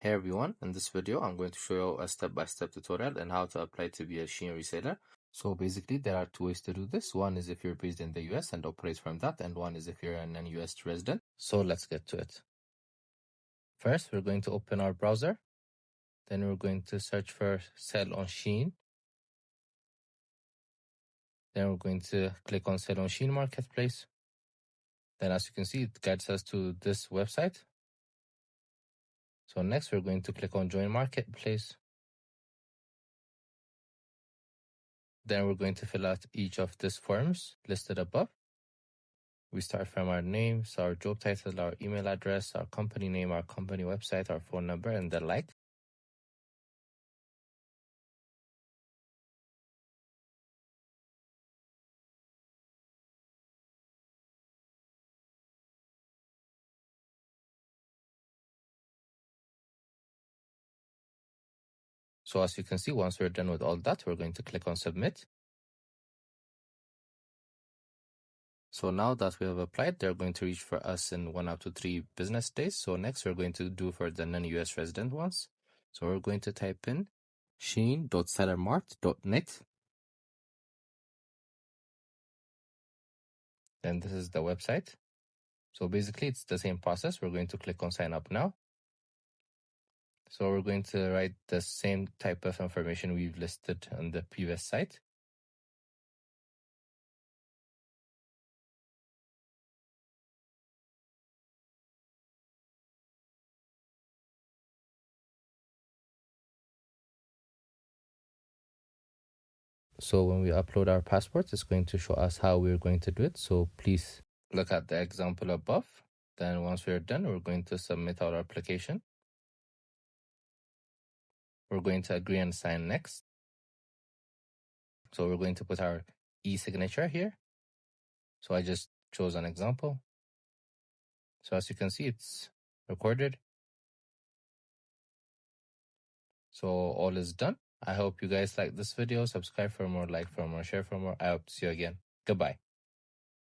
Hey everyone, in this video I'm going to show you a step-by-step tutorial on how to apply to be a Shein reseller. So basically there are two ways to do this. One is if you're based in the US and operate from that, and one is if you're a non-US resident. So let's get to it. First, we're going to open our browser. Then we're going to search for sell on Shein. Then we're going to click on sell on Shein marketplace. Then as you can see, it guides us to this website. So next we're going to click on join marketplace. Then we're going to fill out each of these forms listed above. We start from our names, our job title, our email address, our company name, our company website, our phone number, and the like. So as you can see, once we're done with all that, we're going to click on submit. So now that we have applied, they're going to reach for us in 1 up to 3 business days. So next we're going to do for the non-US resident ones. So we're going to type in shein.sellermart.net. Then this is the website. So basically it's the same process. We're going to click on sign up now. So we're going to write the same type of information we've listed on the previous site. So when we upload our passport, it's going to show us how we're going to do it. So please look at the example above. Then once we're done, we're going to submit our application. We're going to agree and sign next. So we're going to put our e-signature here. So I just chose an example. So as you can see, it's recorded. So all is done. I hope you guys like this video. Subscribe for more, like for more, share for more. I hope to see you again. Goodbye.